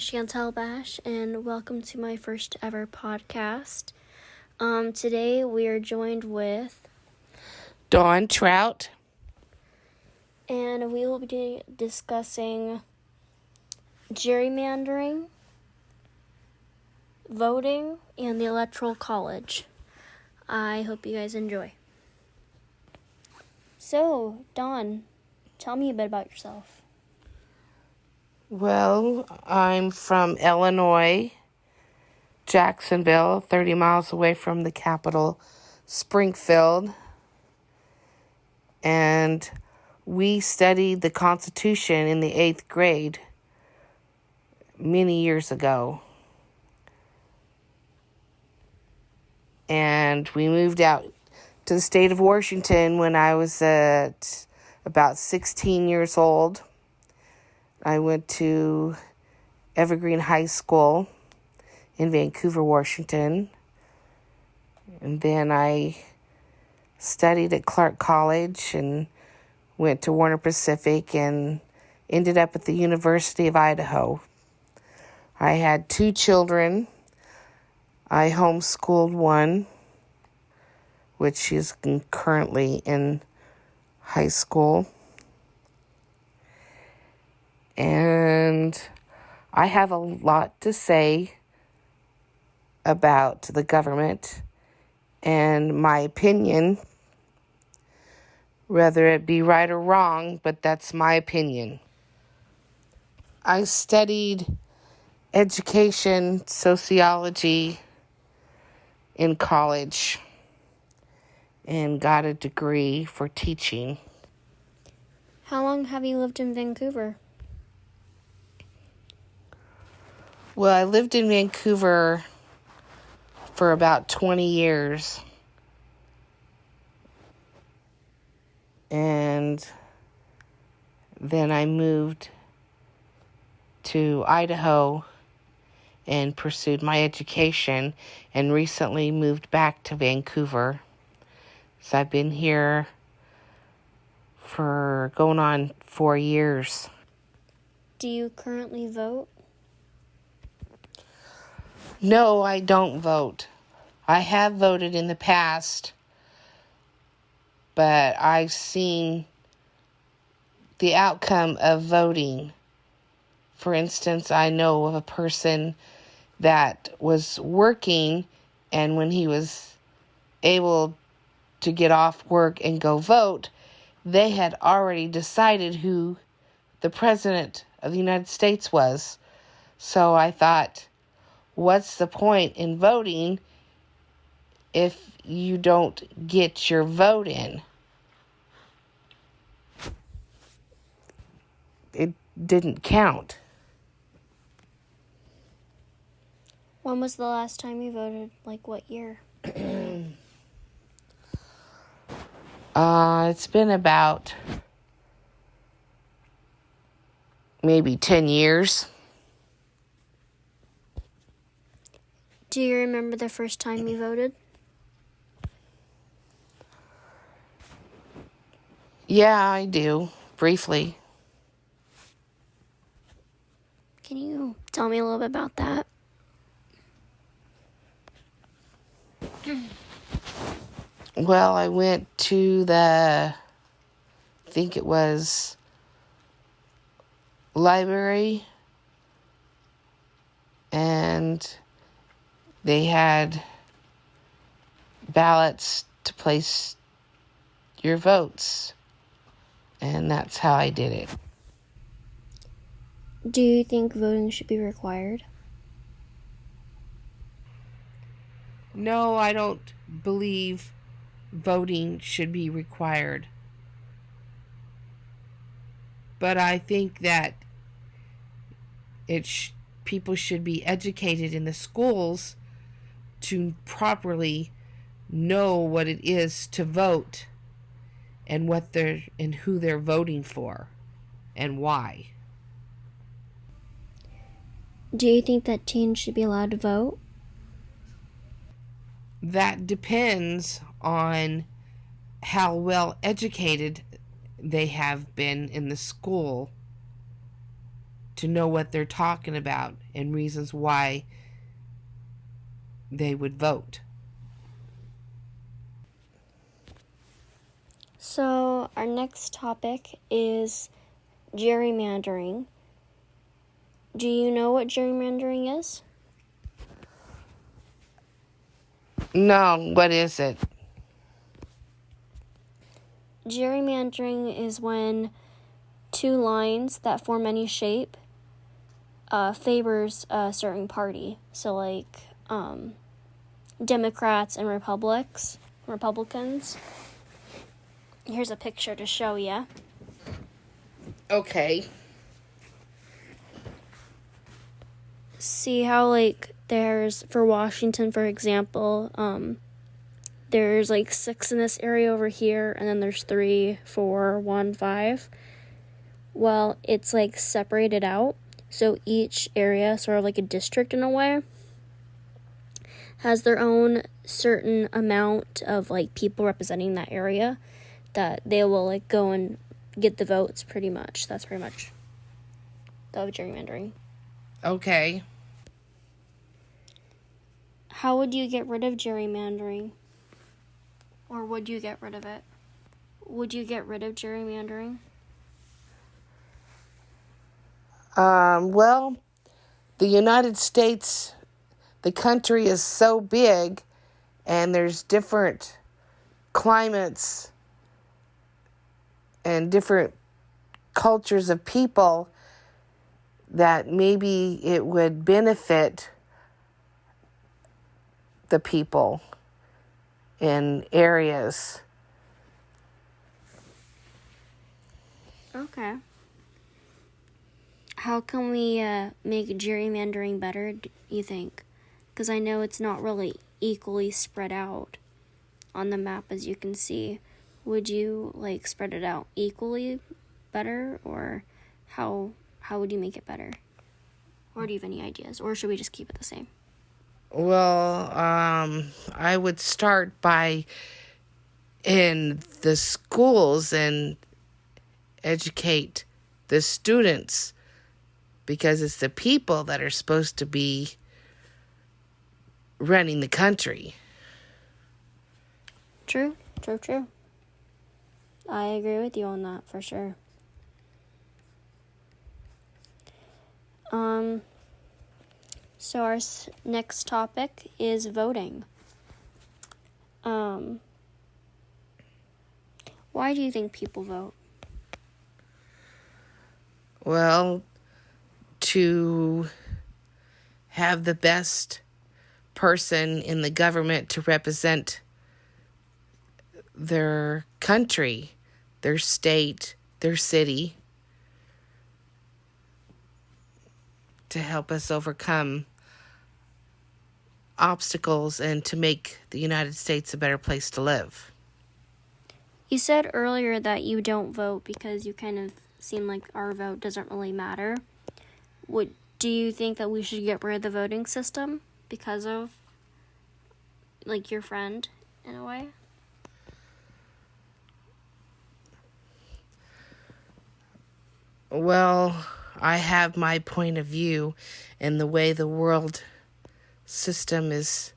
Chantel Bash, and welcome to my first ever podcast. Today we are joined with Dawn Trout. And we will be discussing gerrymandering, voting, and the Electoral College. I hope you guys enjoy. So, Dawn, tell me a bit about yourself. Well, I'm from Illinois, Jacksonville, 30 miles away from the capital, Springfield. And we studied the Constitution in the 8th grade many years ago. And we moved out to the state of Washington when I was at about 16 years old. I went to Evergreen High School in Vancouver, Washington. And then I studied at Clark College and went to Warner Pacific and ended up at the University of Idaho. I had 2 children. I homeschooled one, which is currently in high school. And I have a lot to say about the government and my opinion, whether it be right or wrong, but that's my opinion. I studied education, sociology in college and got a degree for teaching. How long have you lived in Vancouver? Well, I lived in Vancouver for about 20 years. And then I moved to Idaho and pursued my education and recently moved back to Vancouver. So I've been here for going on 4 years. Do you currently vote? No, I don't vote. I have voted in the past, but I've seen the outcome of voting. For instance, I know of a person that was working, and when he was able to get off work and go vote, they had already decided who the president of the United States was. So I thought, what's the point in voting if you don't get your vote in? It didn't count. When was the last time you voted? Like what year? It's been about maybe 10 years. Do you remember the first time you voted? Yeah, I do, briefly. Can you tell me a little bit about that? Well, I went to I think it was library, and they had ballots to place your votes, and that's how I did it. Do you think voting should be required? No, I don't believe voting should be required. But I think that people should be educated in the schools to properly know what it is to vote and who they're voting for and why. Do you think that teens should be allowed to vote? That depends on how well educated they have been in the school. to know what they're talking about and reasons why they would vote. So, our next topic is gerrymandering. Do you know what gerrymandering is? No, what is it? Gerrymandering is when two lines that form any shape favors a certain party. So, like Democrats and Republicans. Here's a picture to show you. Okay. See how, like, there's, for Washington, for example, there's, like, 6 in this area over here, and then there's 3, 4, 1, 5. Well, it's, like, separated out, so each area, sort of like a district in a way, has their own certain amount of, like, people representing that area that they will, like, go and get the votes, pretty much. That's pretty much the gerrymandering. Okay. How would you get rid of gerrymandering? Or would you get rid of it? Would you get rid of gerrymandering? Well, the United States, the country is so big, and there's different climates and different cultures of people that maybe it would benefit the people in areas. Okay. How can we make gerrymandering better, do you think? Because I know it's not really equally spread out on the map, as you can see. Would you, like, spread it out equally better, or how would you make it better? Or do you have any ideas? Or should we just keep it the same? Well, I would start by in the schools and educate the students, because it's the people that are supposed to be running the country. True. I agree with you on that, for sure. So our next topic is voting. Why do you think people vote? Well, to have the best person in the government to represent their country, their state, their city, to help us overcome obstacles and to make the United States a better place to live. You said earlier that you don't vote because you kind of seem like our vote doesn't really matter. Do you think that we should get rid of the voting system because of, like, your friend, in a way? Well, I have my point of view, and the way the world system is,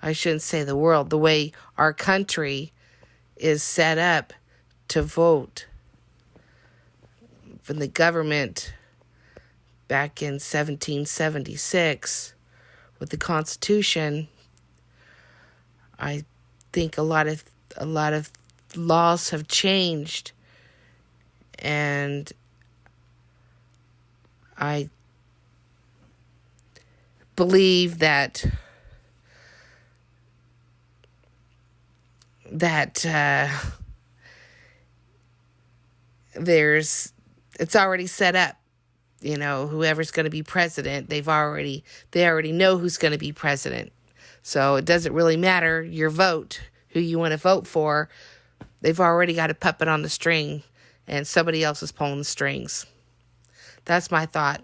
I shouldn't say the world, the way our country is set up to vote from the government back in 1776 with the Constitution. I think a lot of laws have changed, and I believe that it's already set up. You know, whoever's going to be president, they already know who's going to be president. So it doesn't really matter your vote, who you want to vote for. They've already got a puppet on the string, and somebody else is pulling the strings. That's my thought.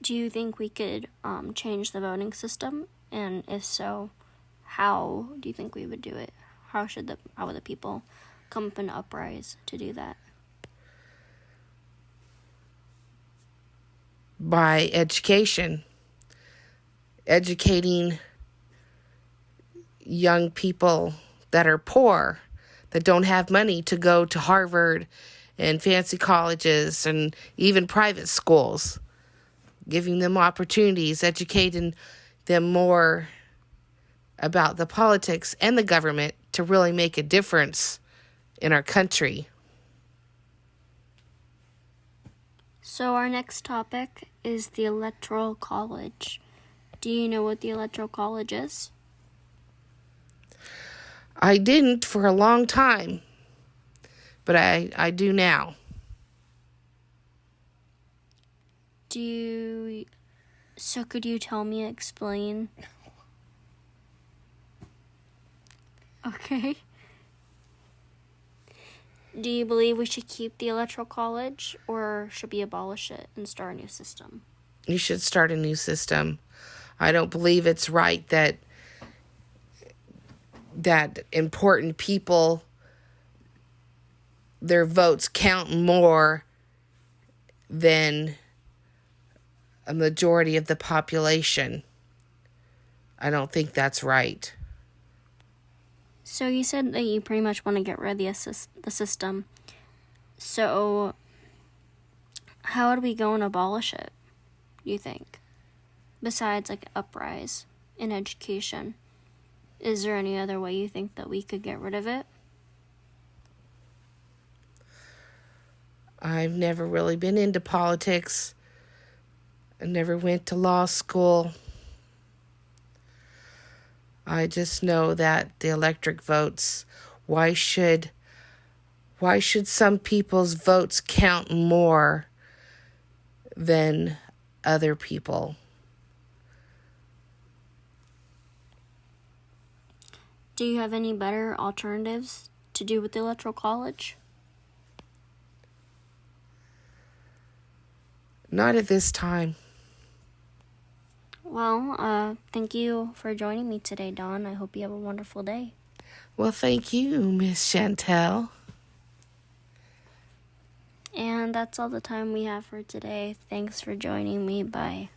Do you think we could change the voting system? And if so, how do you think we would do it? How would the people come up and uprise to do that? by education, educating young people that are poor, that don't have money to go to Harvard and fancy colleges and even private schools, giving them opportunities, educating them more about the politics and the government to really make a difference in our country. So our next topic is the Electoral College. Do you know what the Electoral College is? I didn't for a long time, but I do now. So could you tell me, explain? Okay. Do you believe we should keep the Electoral College, or should we abolish it and start a new system? You should start a new system. I don't believe it's right that important people, their votes count more than a majority of the population. I don't think that's right. So you said that you pretty much want to get rid of the system. So how would we go and abolish it, you think? Besides, like, uprise in education. Is there any other way you think that we could get rid of it? I've never really been into politics. I never went to law school. I just know that the electric votes, why should some people's votes count more than other people? Do you have any better alternatives to do with the Electoral College? Not at this time. Well, thank you for joining me today, Dawn. I hope you have a wonderful day. Well, thank you, Miss Chantel. And that's all the time we have for today. Thanks for joining me. Bye.